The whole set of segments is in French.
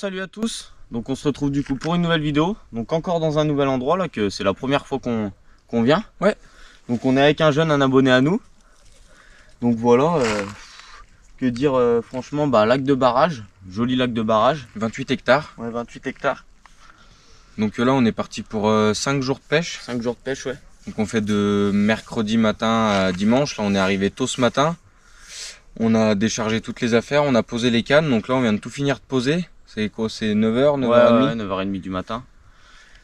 salut à tous. Donc on se retrouve du coup pour une nouvelle vidéo. Donc encore dans un nouvel endroit là, que c'est la première fois qu'on vient. Ouais. Donc on est avec un jeune, un abonné à nous. Donc voilà, que dire franchement, lac de barrage, joli lac de barrage. 28 hectares. Ouais, 28 hectares. Donc là on est parti pour 5 jours de pêche. 5 jours de pêche, ouais. Donc on fait de mercredi matin à dimanche. Là on est arrivé tôt ce matin. On a déchargé toutes les affaires, on a posé les cannes. Donc là on vient de tout finir de poser. C'est quoi? C'est 9h, 9h30? Ouais, 9h30 du matin.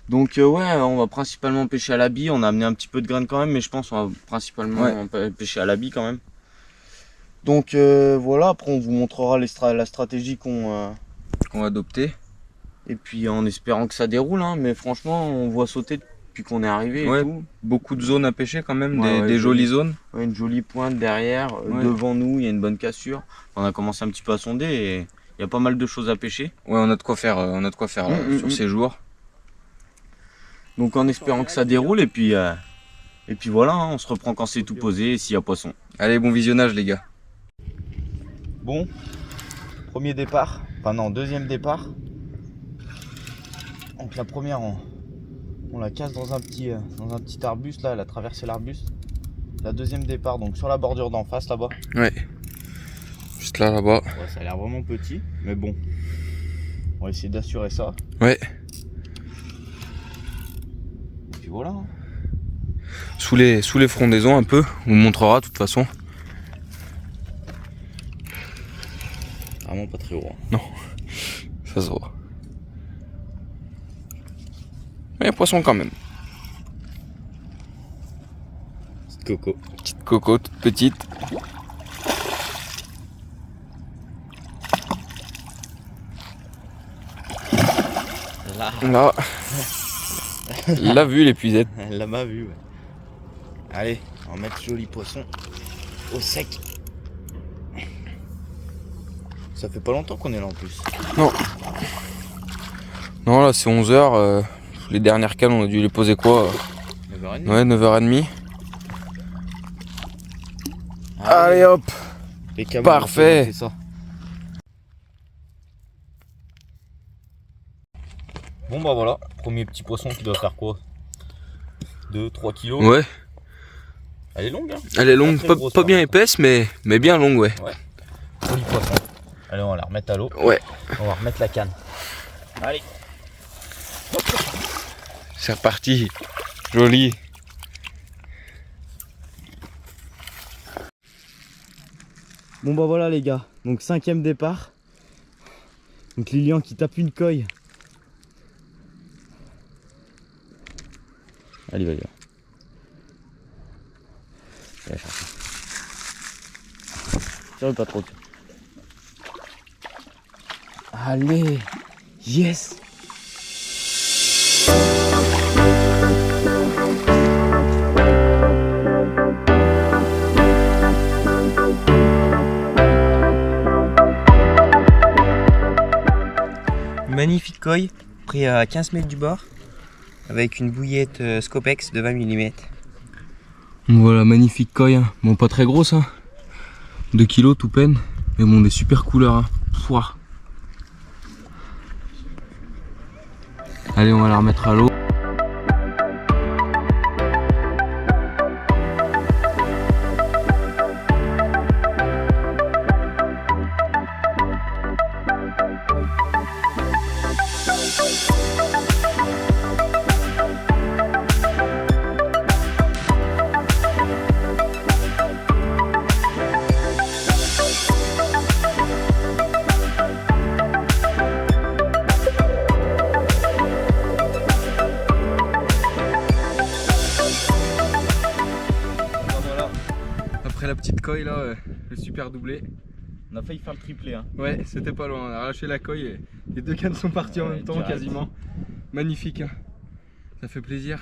Donc ouais, on va principalement pêcher à la bille. On a amené un petit peu de graines quand même, mais je pense qu'on va principalement pêcher à la bille quand même. Donc voilà, après on vous montrera la stratégie qu'on va adopter. Et puis en espérant que ça déroule, hein. Mais franchement on voit sauter depuis qu'on est arrivé et tout. Beaucoup de zones à pêcher quand même, Ouais, des jolies zones. Ouais, une jolie pointe derrière, devant nous il y a une bonne cassure. On a commencé un petit peu à sonder et il y a pas mal de choses à pêcher. Ouais, on a de quoi faire, sur ces jours. Donc en espérant que ça déroule et puis voilà, hein, on se reprend quand c'est tout posé et s'il y a poisson. Allez, bon visionnage les gars. Bon, premier départ, enfin non, deuxième départ. Donc la première, on la casse dans un petit arbuste là, elle a traversé l'arbuste. La deuxième départ, donc sur la bordure d'en face là-bas. Ouais, juste là-bas. Ouais, ça a l'air vraiment petit, mais bon, on va essayer d'assurer ça. Ouais. Et puis voilà. Hein. Sous les frondaisons un peu, on vous montrera de toute façon. Vraiment pas très haut. Hein. Non, ça se voit. Mais poisson quand même. Petite coco. Petite coco, toute petite. Là. Elle l'a vu l'épuisette. Elle l'a vu, ouais. Allez, on va mettre joli poisson au sec. Ça fait pas longtemps qu'on est là en plus. Non. Non, là c'est 11h. Les dernières cannes, on a dû les poser quoi 9h30. Ouais, 9h30. Allez hop. Parfait. Ça. Bon bah voilà, premier petit poisson qui doit faire quoi 2-3 kilos. Ouais. Elle est longue hein. Elle est longue, pas bien épaisse mais bien longue ouais. Joli poisson. Allez on va la remettre à l'eau. Ouais. On va remettre la canne. Allez. C'est reparti. Joli. Bon bah voilà les gars, donc 5e départ. Donc Lilian qui tape une coille. Allez, vas-y. Tire pas trop. Allez, yes. Magnifique koi, pris à 15 mètres du bord, avec une bouillette Scopex de 20 mm. Voilà, magnifique koi, hein. Bon pas très grosse, hein. 2 kilos tout peine, mais bon des super couleurs. Hein. Pouah. Allez, on va la remettre à l'eau. Après la petite coille là, le super doublé. On a failli faire le triplé hein. Ouais, c'était pas loin, on a relâché la coille et les deux cannes sont parties en même temps direct. quasiment. Magnifique, hein. Ça fait plaisir.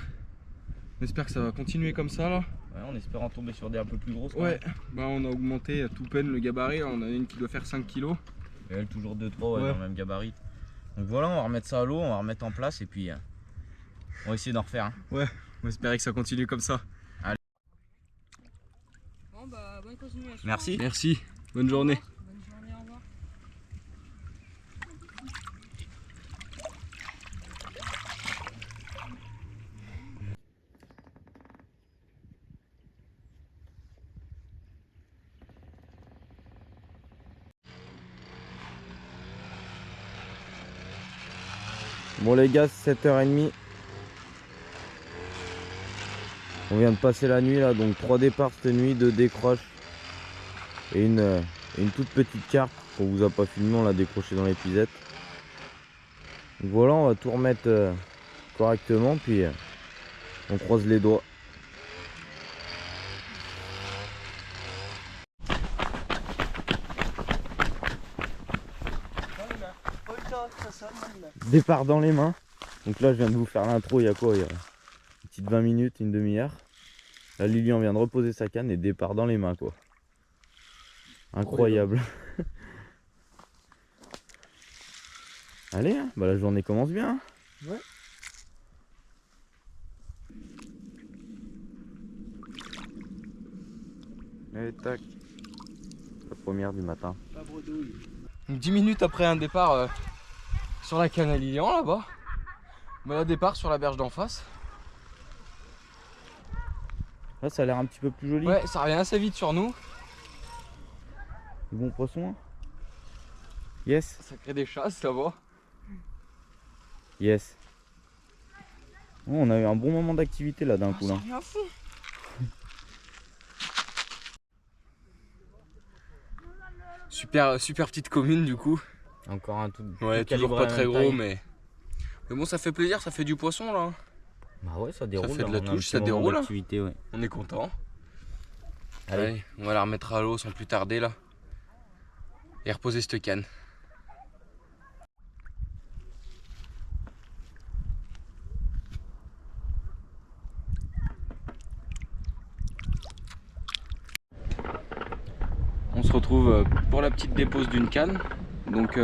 On espère que ça va continuer comme ça là. Ouais, en espérant tomber sur des un peu plus grosses. Ouais, on a augmenté à tout peine le gabarit, on a une qui doit faire 5 kg. Et elle toujours 2-3 dans le même gabarit. Donc voilà, on va remettre ça à l'eau, on va remettre en place et puis on va essayer d'en refaire. Hein. Ouais, on va espérer que ça continue comme ça. Allez. Bon bah bonne continuation. Merci. Merci, bonne journée. Bonne journée, au revoir. Bon les gars, c'est 7h30. On vient de passer la nuit là, donc 3 départs cette nuit, 2 décroches et une toute petite carpe qu'on vous a pas filmé, on l'a décroché dans l'épisode. Donc voilà, on va tout remettre correctement, puis on croise les doigts. Départ dans les mains. Donc là je viens de vous faire l'intro il y a quoi, il y a une petite 20 minutes, une demi-heure. Là Lilian vient de reposer sa canne et départ dans les mains quoi. Incroyable. Allez, hein, bah la journée commence bien. Hein. Ouais. Et tac. La première du matin. Donc 10 minutes après un départ sur la canne à Lilian là-bas. Bah, un départ sur la berge d'en face. Là ça a l'air un petit peu plus joli. Ouais, ça revient assez vite sur nous. Du bon poisson. Hein. Yes. Ça crée des chasses, ça va. Yes. Oh, on a eu un bon moment d'activité là d'un coup là. Rien fou. Super petite commune du coup. Encore un tout. Ouais, tout toujours calibré pas à très la gros, taille. mais bon, ça fait plaisir, ça fait du poisson là. Bah ouais, ça déroule. fait de là, la on a un touche, petit ça moment déroule, hein. d'activité, ouais. On est content. Allez. Allez, on va la remettre à l'eau sans plus tarder là. Et reposer cette canne. On se retrouve pour la petite dépose d'une canne. Donc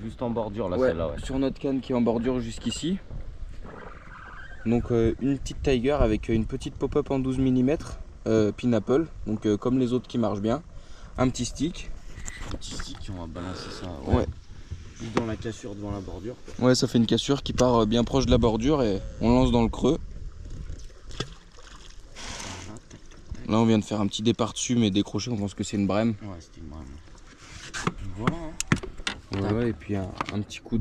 Juste en bordure là, ouais, celle-là, ouais. sur notre canne qui est en bordure jusqu'ici. Donc une petite Tiger avec une petite pop-up en 12 mm Pineapple, donc comme les autres qui marchent bien. Un petit stick. Un petit stick, on va balancer ça. Ouais. Juste dans la cassure devant la bordure. Quoi. Ouais, ça fait une cassure qui part bien proche de la bordure et on lance dans le creux. Là on vient de faire un petit départ dessus mais décroché, on pense que c'est une brème. Ouais, c'était une brème. Voilà. Hein. Ouais, et puis un petit coup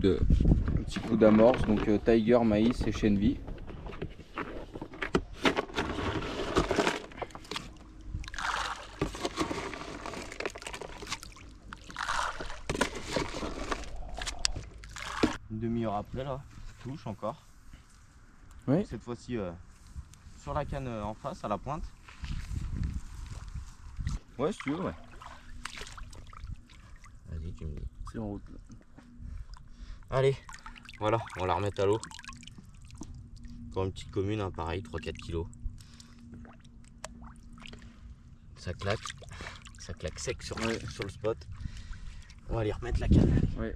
d'amorce, donc Tiger, maïs et chenvi. Une demi-heure après là, touche encore. Ouais. Cette fois-ci sur la canne en face, à la pointe. Ouais, si tu veux, ouais. Vas-y, tu me dis. C'est en route là. Allez, voilà, on va la remettre à l'eau. Encore une petite commune, hein, pareil, 3-4 kilos. Ça claque sec sur le spot. On va aller remettre la canne. Ouais.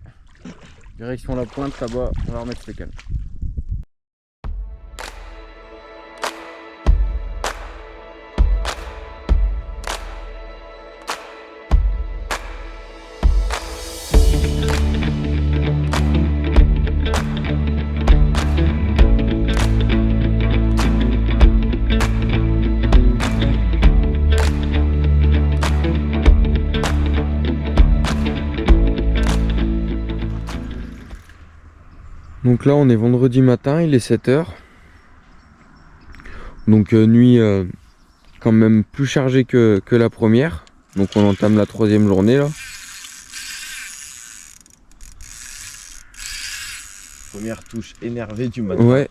Direction la pointe là-bas, on va remettre les cannes. Donc là on est vendredi matin, il est 7h. Donc nuit quand même plus chargée que la première. Donc on entame la 3e journée là. Première touche énervée du matin. Ouais.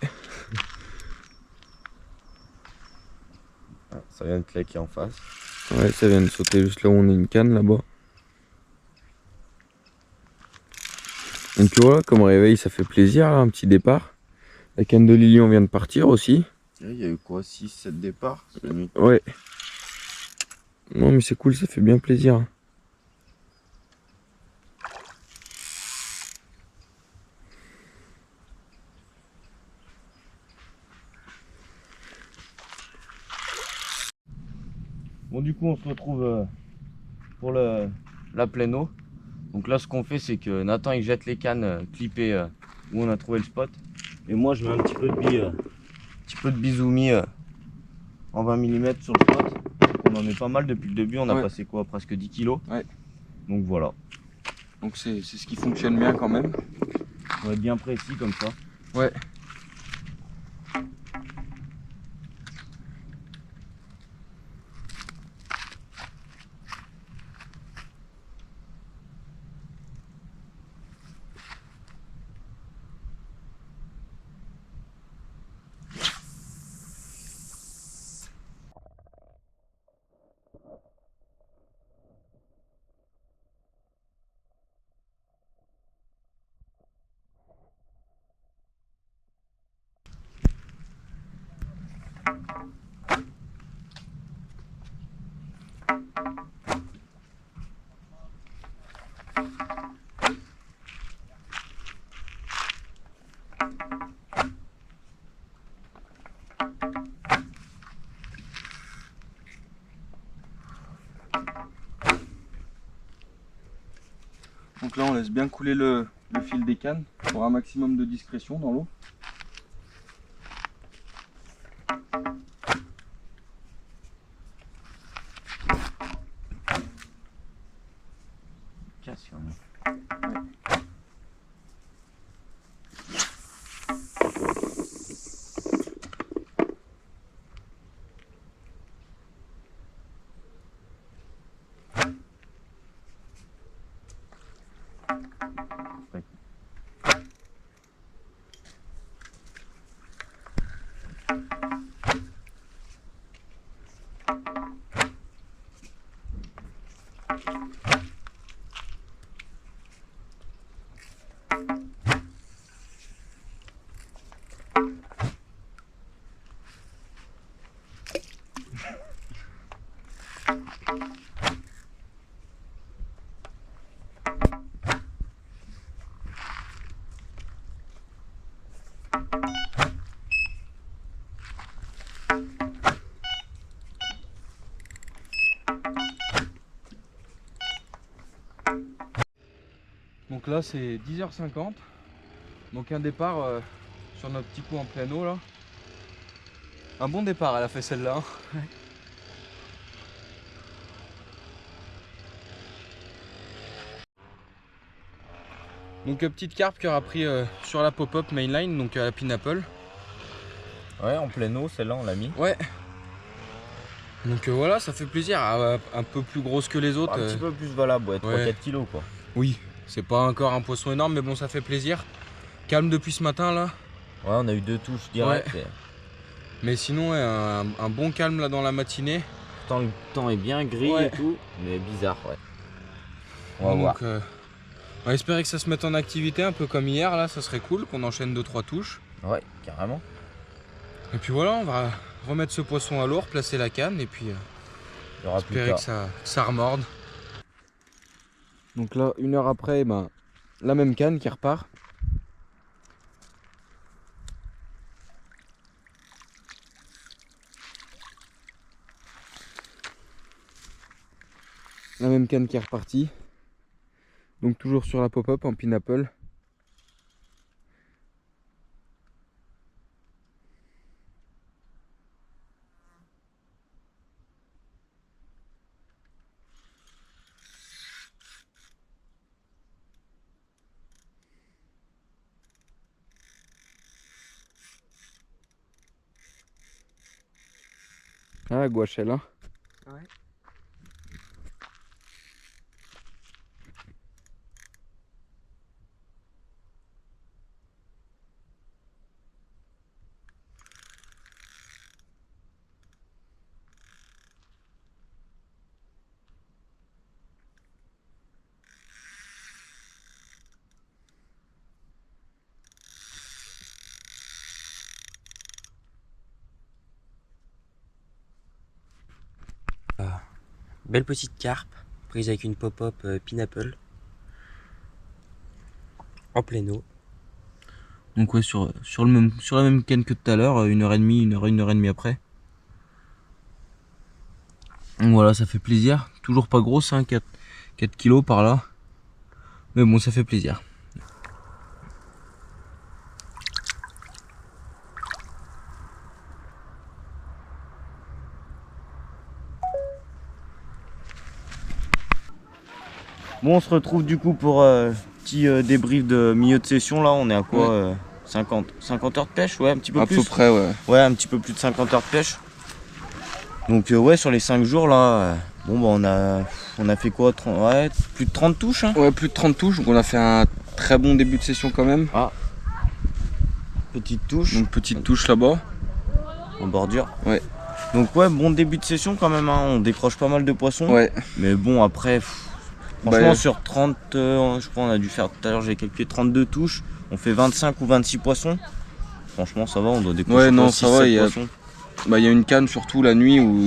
Ça vient de claquer en face. Ouais, ça vient de sauter juste là où on a une canne là-bas. Donc voilà, comme réveil ça fait plaisir là, un petit départ. La canne de Lilian vient de partir aussi. Il y a eu quoi, 6-7 départs cette nuit. Ouais. Non mais c'est cool, ça fait bien plaisir. Bon du coup on se retrouve pour la pleine eau. Donc là ce qu'on fait c'est que Nathan il jette les cannes clippées où on a trouvé le spot. Et moi je mets un petit peu de bisoumi en 20 mm sur le spot. On en met pas mal depuis le début, on a passé quoi, presque 10 kg. Ouais. Donc voilà. Donc c'est ce qui fonctionne bien quand même. On va être bien précis comme ça. Ouais. Donc là on laisse bien couler le fil des cannes pour un maximum de discrétion dans l'eau. Donc là c'est 10h50, donc un départ sur notre petit coup en plein eau là. Un bon départ elle a fait celle-là. Hein. Donc petite carpe qui aura pris sur la pop-up mainline, donc à la Pineapple. Ouais, en pleine eau, celle-là on l'a mis. Ouais. Donc voilà, ça fait plaisir, un peu plus grosse que les autres. Un petit peu plus valable, ouais, 3-4 ouais. kilos quoi. Oui, c'est pas encore un poisson énorme, mais bon, ça fait plaisir. Calme depuis ce matin là. Ouais, on a eu 2 touches directes. Ouais. Mais sinon, ouais, un bon calme là dans la matinée. Pourtant le temps est bien gris Ouais. et tout, mais bizarre, ouais. On va Donc, voir. on va espérer que ça se mette en activité un peu comme hier là, ça serait cool qu'on enchaîne 2-3 touches. Ouais, carrément. Et puis voilà, on va remettre ce poisson à l'eau, placer la canne et puis Il y aura plus espérer tard. que ça remorde. Donc là, 1 heure après, la même canne qui repart. La même canne qui est repartie. Donc toujours sur la pop-up en Pineapple. Ah, la gouache elle, hein. Ouais. Belle petite carpe, prise avec une pop-up Pineapple. En pleine eau. Donc ouais, sur la même canne que tout à l'heure, 1h30, 1h30 après. Donc voilà, ça fait plaisir. Toujours pas grosse, hein, 4 kilos par là. Mais bon, ça fait plaisir. Bon, on se retrouve du coup pour petit débrief de milieu de session là. On est à quoi 50 heures de pêche, ouais, un petit peu À plus. peu près, ouais. Ouais, un petit peu plus de 50 heures de pêche. Donc ouais, sur les 5 jours là, bon bah on a fait quoi, ouais, plus de 30 touches hein. Ouais, plus de 30 touches, donc on a fait un très bon début de session quand même. Ah, petite touche. Donc petite touche là-bas. En bordure. Ouais. Donc ouais, bon début de session quand même, hein. On décroche pas mal de poissons. Ouais. Mais bon après, franchement Bah, sur 30, je crois on a dû faire tout à l'heure, j'ai calculé 32 touches. On fait 25 ou 26 poissons. Franchement ça va, on doit décrocher Ouais, non, quoi, ça 6, va, 7 poissons. Bah, y a une canne surtout la nuit où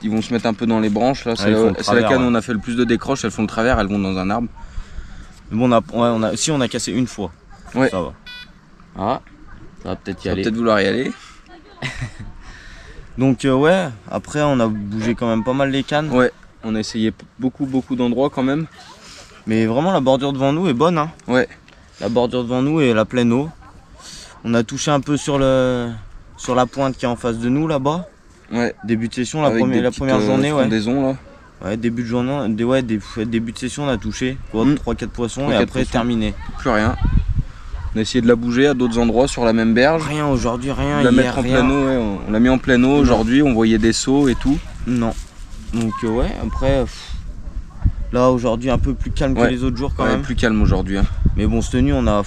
ils vont se mettre un peu dans les branches. Là, c'est Ouais, la canne où on a fait le plus de décroches, elles font le travers, elles vont dans un arbre. Mais bon, on a cassé une fois. Ouais. Ça va. Ah, ça va peut-être y Tu vas aller. peut-être vouloir y aller. Donc ouais, après on a bougé quand même pas mal les cannes. Ouais, on a essayé beaucoup d'endroits quand même. Mais vraiment la bordure devant nous est bonne hein. Ouais. La bordure devant nous est la pleine eau. On a touché un peu sur la pointe qui est en face de nous là-bas. Ouais. Début de session, Avec la première journée, ouais. Là. Ouais, début de journée, début de session on a touché 3-4 poissons et 3-4 après poissons. terminé. Plus rien. On a essayé de la bouger à d'autres endroits sur la même berge. Rien aujourd'hui, rien. De la hier, mettre en rien. pleine eau, ouais. On l'a mis en pleine eau aujourd'hui, on voyait des seaux et tout. Non. Donc ouais, après là aujourd'hui un peu plus calme que les autres jours quand même. Plus calme aujourd'hui. Hein. Mais bon, cette nuit on a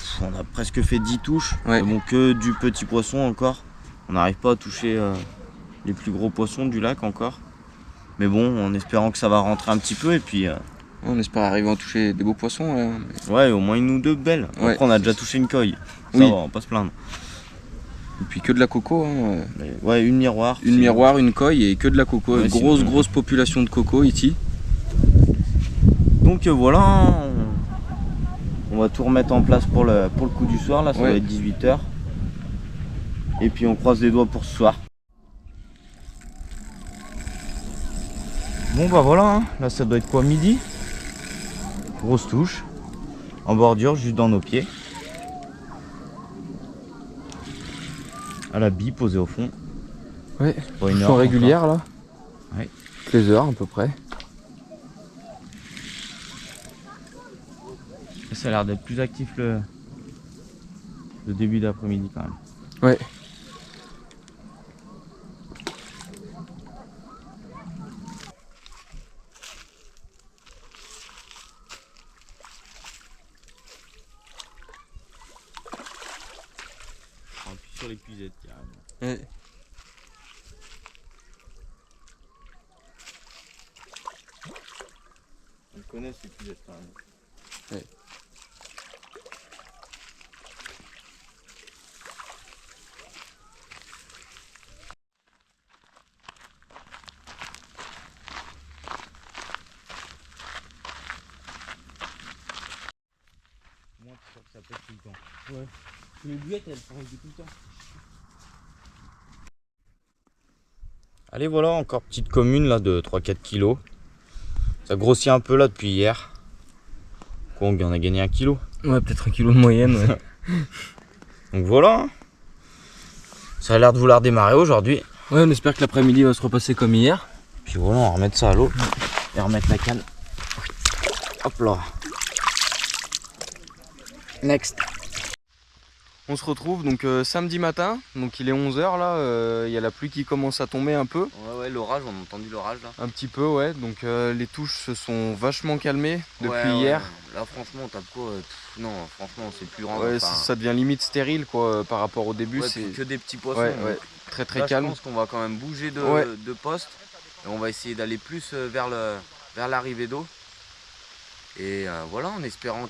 presque fait 10 touches. Ouais. Mais bon, que du petit poisson encore. On n'arrive pas à toucher les plus gros poissons du lac encore. Mais bon, en espérant que ça va rentrer un petit peu et puis On espère arriver à toucher des beaux poissons. ouais, au moins une ou deux belles. Ouais. Après on a déjà touché une coille. Ça Oui. va, on va pas se plaindre. Et puis que de la coco. Hein. Mais ouais, une miroir. Une miroir, une coille et que de la coco. Ouais, grosse population de coco ici. Donc voilà, on va tout remettre en place pour le coup du soir. Là, ça va être 18 h. Et puis on croise les doigts pour ce soir. Bon bah voilà, hein. Là ça doit être quoi, midi. Grosse touche, en bordure, juste dans nos pieds. À la bille posée au fond. Ouais, pour une heure régulière là. Ouais. Toutes les heures à peu près. Ça a l'air d'être plus actif le début d'après-midi quand même. Ouais. Puis sur l'épuisette carrément. Ouais. On connaît ces épuisettes quand même. Ouais. Moi, je sûr que ça pèse tout le temps. Ouais. Les bouettes, elles sont tout le temps. Allez, voilà, encore petite commune là de 3-4 kilos. Ça grossit un peu là depuis hier. Quoi, on en a gagné 1 kilo. Ouais, peut-être 1 kilo de moyenne. Ouais. Donc voilà. Ça a l'air de vouloir démarrer aujourd'hui. Ouais, on espère que l'après-midi va se repasser comme hier. Puis voilà, on va remettre ça à l'eau. Et remettre la canne. Hop là. Next. On se retrouve donc samedi matin, donc il est 11 h là, il y a la pluie qui commence à tomber un peu. Ouais, l'orage, on a entendu l'orage là. Un petit peu, ouais, donc les touches se sont vachement calmées depuis hier. Là, franchement, on tape quoi non, franchement, c'est plus grand. Ouais, ça devient limite stérile quoi, par rapport au début. Ouais, c'est que des petits poissons. ouais, très Là, calme. Je pense qu'on va quand même bouger de poste. Et on va essayer d'aller plus vers l'arrivée d'eau. Et voilà, en espérant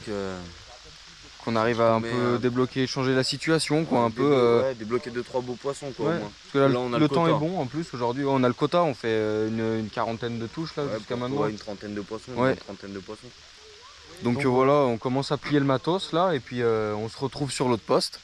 qu'on arrive à un Mais, peu débloquer, changer la situation quoi, un peu. débloquer 2-3 beaux poissons quoi, Ouais, au moins. parce que là, on a le le temps quota. est bon en plus aujourd'hui, on a le quota, on fait une quarantaine de touches là jusqu'à maintenant. Une trentaine de poissons, Ouais. une trentaine de poissons. Donc voilà, on commence à plier le matos là et puis on se retrouve sur l'autre poste.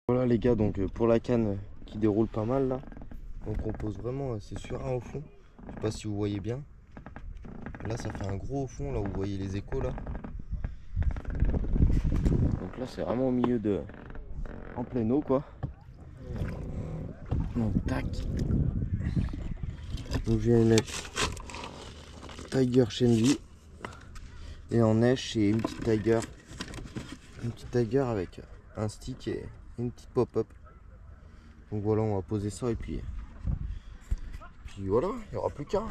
Voilà les gars, donc pour la canne qui déroule pas mal là, donc on pose vraiment, c'est sur un au fond, je sais pas si vous voyez bien. Là ça fait un gros au fond, là vous voyez les échos là. Donc là c'est vraiment au milieu en pleine eau quoi. Donc tac. Donc je viens de mettre Tiger Shenzi. Et en neige c'est une petite Tiger. Une petite Tiger avec un stick et une petite pop-up. Donc voilà, on va poser ça et puis voilà, il n'y aura plus qu'un.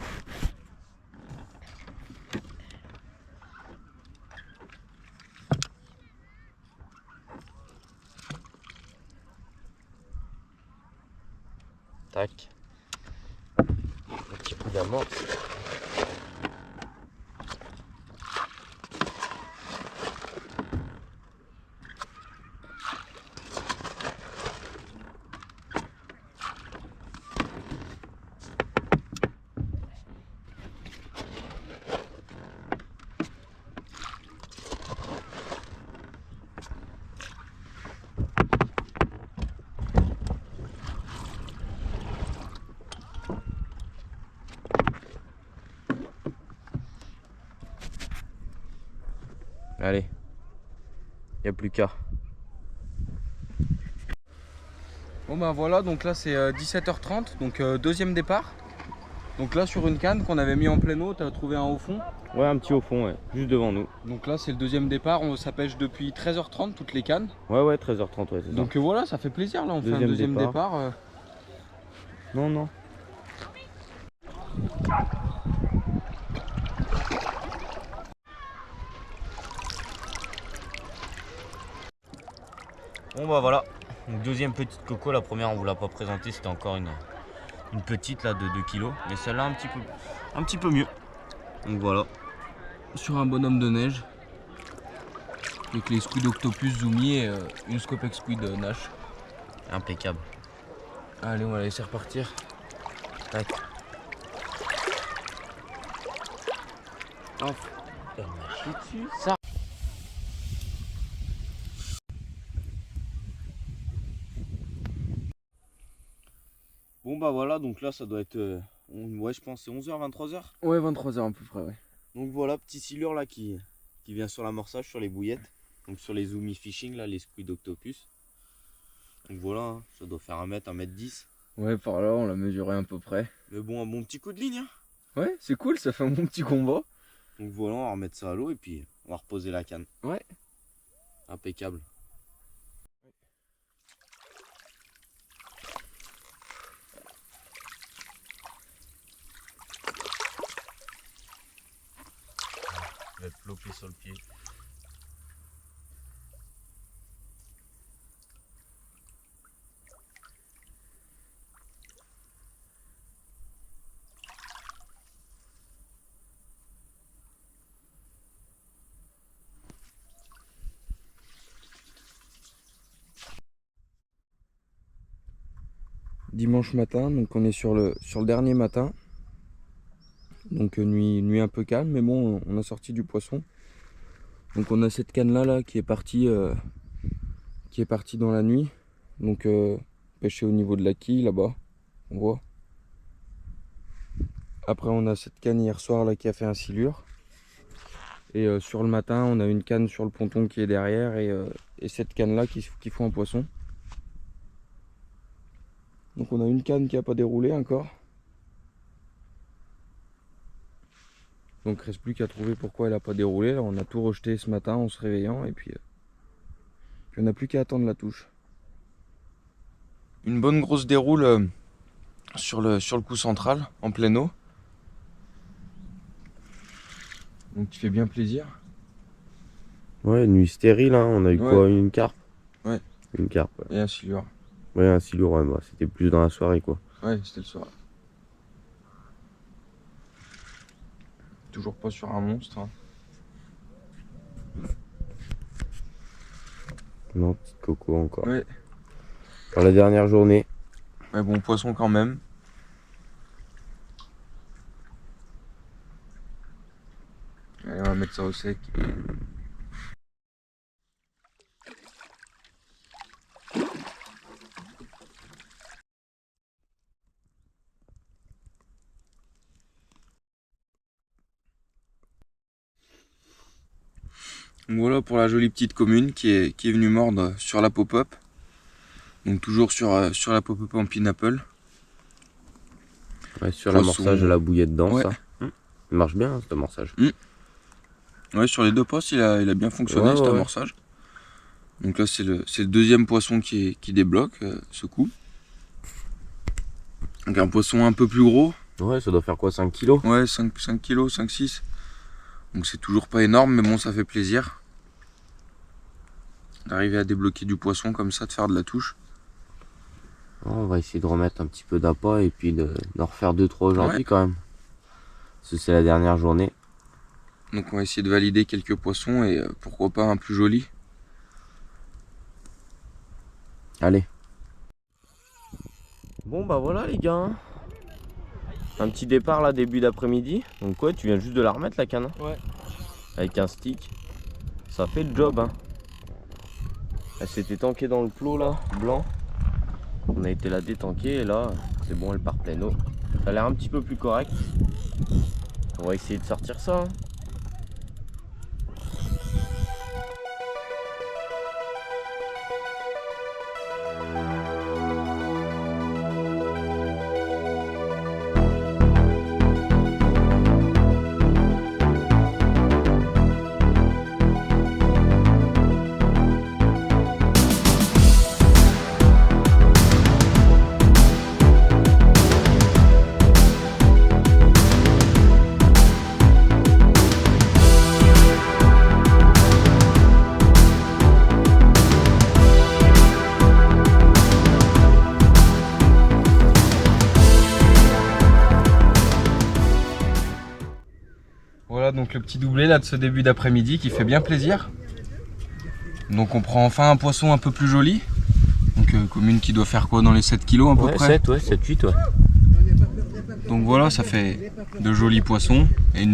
Tac. Un petit coup d'amorce. Allez, il n'y a plus qu'à. Bon ben voilà, donc là c'est 17h30, donc deuxième départ. Donc là sur une canne qu'on avait mis en pleine eau, tu as trouvé un au fond. Ouais, un petit au fond, ouais, juste devant nous. Donc là c'est le deuxième départ, ça pêche depuis 13h30 toutes les cannes. Ouais, 13h30, ouais, c'est ça. Donc voilà, ça fait plaisir là, on fait un deuxième départ. Non, non. Bon bah voilà, donc deuxième petite coco, la première on vous l'a pas présentée, c'était encore une petite là de 2 kg, mais celle-là un petit peu mieux. Donc voilà. Sur un bonhomme de neige. Avec les squid octopus zoomy et une scopex squid nash. Impeccable. Allez, on va la laisser repartir. Tac. Hop. Elle m'a chié dessus. Ça. Bon bah voilà, donc là ça doit être, ouais je pense c'est 11h, 23h. Ouais, 23h à peu près, ouais. Donc voilà, petit silure là qui vient sur l'amorçage, sur les bouillettes. Donc sur les zoomy fishing là, les squid octopus. Donc voilà, hein, ça doit faire 1 m, 1m10. Ouais, par là, on l'a mesuré à peu près. Mais bon, un bon petit coup de ligne. Hein. Ouais, c'est cool, ça fait un bon petit combat. Donc voilà, on va remettre ça à l'eau et puis on va reposer la canne. Ouais. Impeccable. Je vais te floquer sur le pied. Dimanche matin, donc on est sur le dernier matin. Donc nuit un peu calme, mais bon, on a sorti du poisson. Donc on a cette canne là qui est partie dans la nuit. Donc pêcher au niveau de la quille là-bas, on voit. Après on a cette canne hier soir là qui a fait un silure. Et sur le matin on a une canne sur le ponton qui est derrière et cette canne là qui font un poisson. Donc on a une canne qui n'a pas déroulé encore. Donc il ne reste plus qu'à trouver pourquoi elle n'a pas déroulé. Là on a tout rejeté ce matin en se réveillant et puis on n'a plus qu'à attendre la touche. Une bonne grosse déroule sur le coup central en pleine eau. Donc qui fait bien plaisir. Ouais, nuit stérile, hein. On a eu quoi, une carpe? Ouais. Une carpe. Et un silure. Ouais, un silure, ouais, bah, c'était plus dans la soirée quoi. Ouais, c'était le soir. Toujours pas sur un monstre. Hein. Non, petite coco encore. Ouais. Pour la dernière journée. Ouais, bon poisson quand même. Allez, on va mettre ça au sec. Donc voilà pour la jolie petite commune qui est venue mordre sur la pop-up. Donc toujours sur la pop-up en pineapple. Ouais, sur Poisson. l'amorçage de la bouillette dedans, Ouais. ça. Il marche bien, cet amorçage. Ouais, sur les deux postes, il a bien fonctionné Ouais, cet ouais. amorçage. Donc là, c'est le deuxième poisson qui débloque ce coup. Donc un poisson un peu plus gros. Ouais, ça doit faire quoi, 5 kilos? Ouais, 5 kilos, 5-6. Donc c'est toujours pas énorme, mais bon, ça fait plaisir. D'arriver à débloquer du poisson comme ça, de faire de la touche. On va essayer de remettre un petit peu d'appât et puis d'en refaire 2-3 aujourd'hui Ouais. quand même. Parce que c'est la dernière journée. Donc on va essayer de valider quelques poissons et pourquoi pas un plus joli. Allez. Bon bah voilà les gars. Un petit départ là début d'après-midi. Donc ouais, tu viens juste de la remettre la canne. Ouais. Avec un stick. Ça fait le job hein. Elle s'était tankée dans le plot là, blanc. On a été la détanker et là c'est bon, elle part pleine eau. Ça a l'air un petit peu plus correct. On va essayer de sortir ça. Hein. Voilà donc le petit doublé là de ce début d'après-midi qui fait bien plaisir. Donc on prend enfin un poisson un peu plus joli. Donc commune qui doit faire quoi dans les 7 kilos à peu près. 7, ouais, 7, 8, ouais. Donc voilà, ça fait de jolis poissons et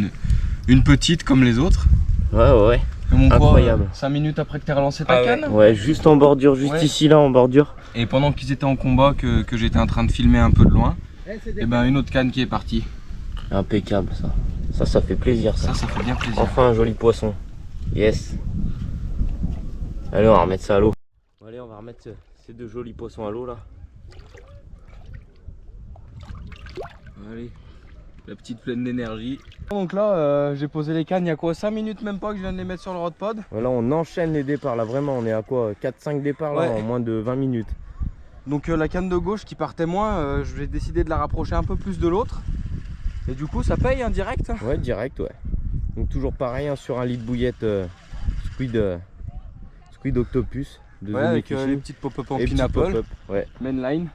une petite comme les autres. Ouais. Et mon Incroyable. 5 minutes après que tu as relancé ta canne. Ouais, juste en bordure, juste Ouais. ici là en bordure. Et pendant qu'ils étaient en combat, que j'étais en train de filmer un peu de loin, et ben une autre canne qui est partie. Impeccable ça. Ça fait plaisir ça. Ça fait bien plaisir. Enfin un joli poisson. Yes. Allez, on va remettre ça à l'eau. Allez, on va remettre ces deux jolis poissons à l'eau là. Allez, la petite pleine d'énergie. Donc là, j'ai posé les cannes il y a quoi 5 minutes même pas que je viens de les mettre sur le rod pod. Voilà, on enchaîne les départs là, vraiment. On est à quoi 4-5 départs là Ouais. en moins de 20 minutes. Donc la canne de gauche qui partait moins, je vais décider de la rapprocher un peu plus de l'autre. Et du coup ça paye hein, direct. Ouais, direct, ouais. Donc toujours pareil hein, sur un lit de bouillette squid octopus. De Ouais, Zoom avec Fishing. les petites pop-up en Et petits pineapple, pop-up, ouais. mainline,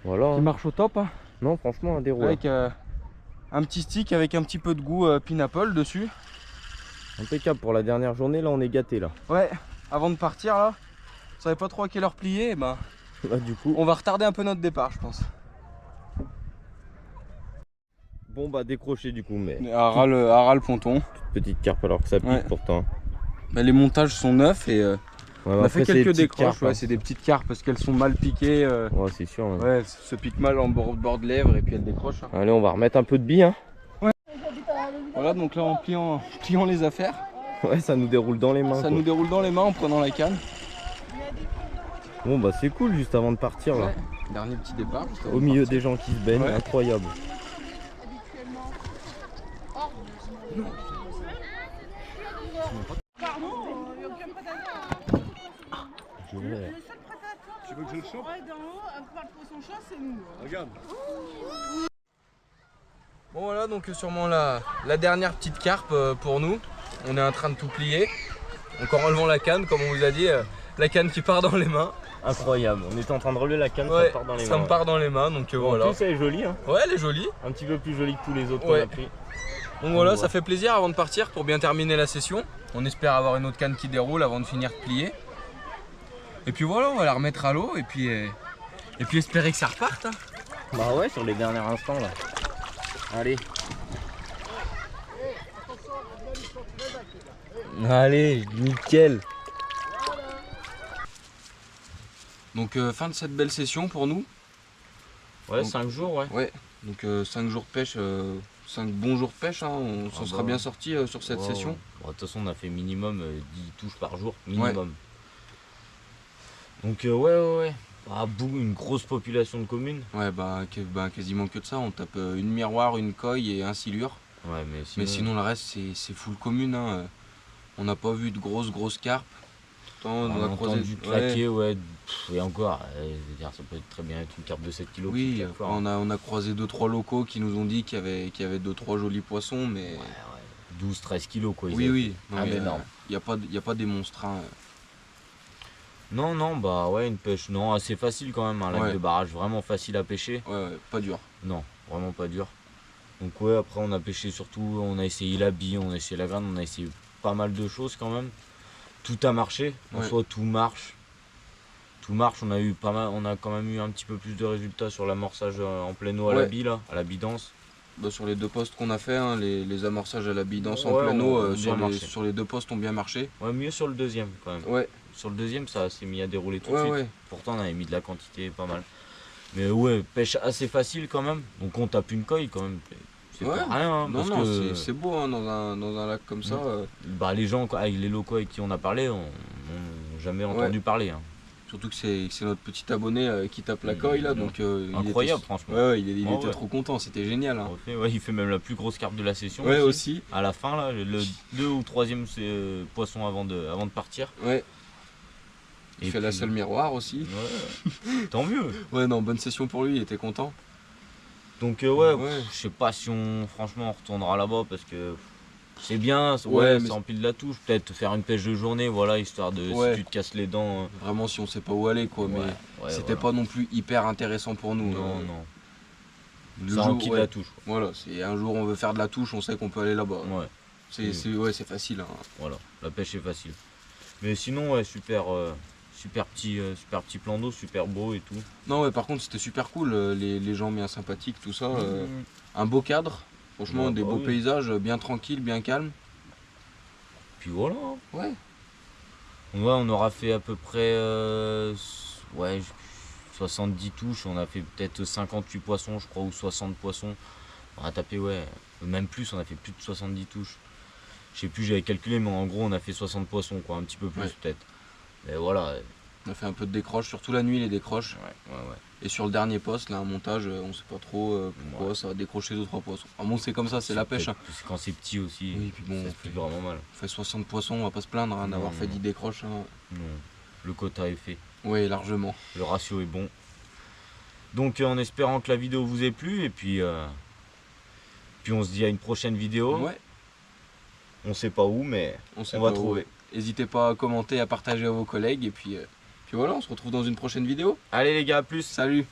Voilà. qui hein. marche au top. Hein. Non, franchement, un déroule. Avec un petit stick avec un petit peu de goût pineapple dessus. Impeccable pour la dernière journée, là on est gâté là. Ouais, avant de partir là, on savait pas trop à quelle heure plier, et ben Là du coup. on va retarder un peu notre départ je pense. Bon bah décroché du coup, mais À ras le ponton. petite carpe alors que ça pique Ouais. pourtant. Bah, les montages sont neufs et Ouais, on a après, fait c'est des quelques petites décroches, carpes, ouais, hein. c'est des petites carpes parce qu'elles sont mal piquées. Ouais, c'est sûr. hein. Ouais, elles se piquent mal en bord de lèvres et puis elles décrochent. Hein. Allez, on va remettre un peu de billes. Hein. Voilà, donc là en pliant les affaires, Ouais, ça nous déroule dans les mains. ça quoi. nous déroule dans les mains en prenant la canne. Bon bah c'est cool juste avant de partir là. Ouais. Dernier petit départ. juste avant Au de milieu partir. des gens qui se baignent, Ouais. incroyable. Ouais. Tu veux que je le chope? Ouais, d'en haut, à part le poisson chaud, c'est nous. Regarde. Bon voilà donc sûrement la dernière petite carpe pour nous. On est en train de tout plier. Donc en relevant la canne, comme on vous a dit, la canne qui part dans les mains. Incroyable, on était en train de relever la canne, Ouais, ça part dans les mains. ça me part dans les mains donc Bon, voilà. En plus elle est jolie, hein. Ouais, elle est jolie. Un petit peu plus jolie que tous les autres Ouais. qu'on a pris. Donc voilà, On ça voit. fait plaisir avant de partir pour bien terminer la session. On espère avoir une autre canne qui déroule avant de finir de plier. Et puis voilà, on va la remettre à l'eau et puis espérer que ça reparte. Hein. Bah ouais, sur les derniers instants là. Allez. Allez, nickel. Donc fin de cette belle session pour nous. Ouais, Donc- 5 jours, ouais. Ouais, donc 5 jours de pêche, 5 bons jours de pêche, hein, on s'en Ah sera bah. bien sorti sur cette Ouais, session. ouais. Bon, de toute façon, on a fait minimum 10 touches par jour, minimum. Donc ouais. Une grosse population de communes. Ouais, quasiment que de ça. On tape une miroir, une coille et un silure. Ouais, Mais sinon, le reste, c'est full commune. Hein. On n'a pas vu de grosses carpes. Pourtant, on a entendu claquer, ouais. Et encore, ça peut très bien être une carpe de 7 kilos. Oui, on a croisé 2-3 locaux qui nous ont dit qu'il y avait 2-3 jolis poissons, mais... Ouais. 12-13 kilos, quoi. Oui. Énorme. Il n'y a pas des monstres. Hein. Non, une pêche assez facile quand même. Un lac de barrage vraiment facile à pêcher. Ouais, pas dur. Non, vraiment pas dur. Donc après on a pêché surtout, on a essayé la bille, on a essayé la graine, on a essayé pas mal de choses quand même. Tout a marché, en soi tout marche. Tout marche, on a quand même eu un petit peu plus de résultats sur l'amorçage en pleine eau à la bille là, à la bidance. Sur les 2 postes qu'on a fait, hein, les amorçages à la bidance en pleine eau sur les 2 postes ont bien marché. Ouais, mieux sur le deuxième quand même. Ouais. Sur le deuxième ça s'est mis à dérouler tout de suite. Ouais. Pourtant on avait mis de la quantité pas mal. Mais ouais, pêche assez facile quand même. Donc on tape une coille quand même. C'est pas rien. Hein, c'est beau hein, dans un lac comme ça. Les gens, avec les locaux avec qui on a parlé, on jamais entendu parler. Hein. Surtout que c'est notre petit abonné qui tape la coille là. Donc, incroyable franchement. Ouais, il était trop content, c'était génial. Hein. Il fait même la plus grosse carpe de la session. Ouais, aussi. À la fin, là, le 2 ou 3e poisson avant de partir. Ouais. Il fait la seule miroir aussi. Ouais. Tant mieux. Ouais, non, bonne session pour lui, il était content. Donc je sais pas si franchement on retournera là-bas parce que c'est bien, mais ça empile la touche. Peut-être faire une pêche de journée, voilà, histoire de si tu te casses les dents. Vraiment si on sait pas où aller quoi, mais c'était pas non plus hyper intéressant pour nous. Non. Ça empile la touche. Voilà, c'est un jour on veut faire de la touche, on sait qu'on peut aller là-bas. Ouais. C'est facile. Hein. Voilà, la pêche est facile. Mais sinon super petit plan d'eau, super beau et tout. Non par contre c'était super cool, les gens bien sympathiques, tout ça. Un beau cadre, franchement des beaux paysages, bien tranquilles, bien calmes. Puis voilà. Ouais. On aura fait à peu près 70 touches, on a fait peut-être 58 poissons je crois ou 60 poissons. On a tapé même plus, on a fait plus de 70 touches. Je sais plus, j'avais calculé mais en gros on a fait 60 poissons quoi, un petit peu plus peut-être. Et voilà. On a fait un peu de décroche, surtout la nuit les décroches. Ouais. Et sur le dernier poste, là un montage, on sait pas trop pourquoi ça va décrocher 2-3 poissons. Bon c'est comme ça, c'est la pêche. Hein. C'est quand c'est petit aussi, oui, puis bon, ça se fait vraiment mal. On fait 60 poissons, on va pas se plaindre d'avoir fait 10 décroches. Hein. Non, le quota est fait. Oui, largement. Le ratio est bon. Donc en espérant que la vidéo vous ait plu et puis on se dit à une prochaine vidéo. Ouais. On sait pas où mais on va trouver. N'hésitez pas à commenter, à partager à vos collègues et puis voilà, on se retrouve dans une prochaine vidéo. Allez les gars, à plus. Salut.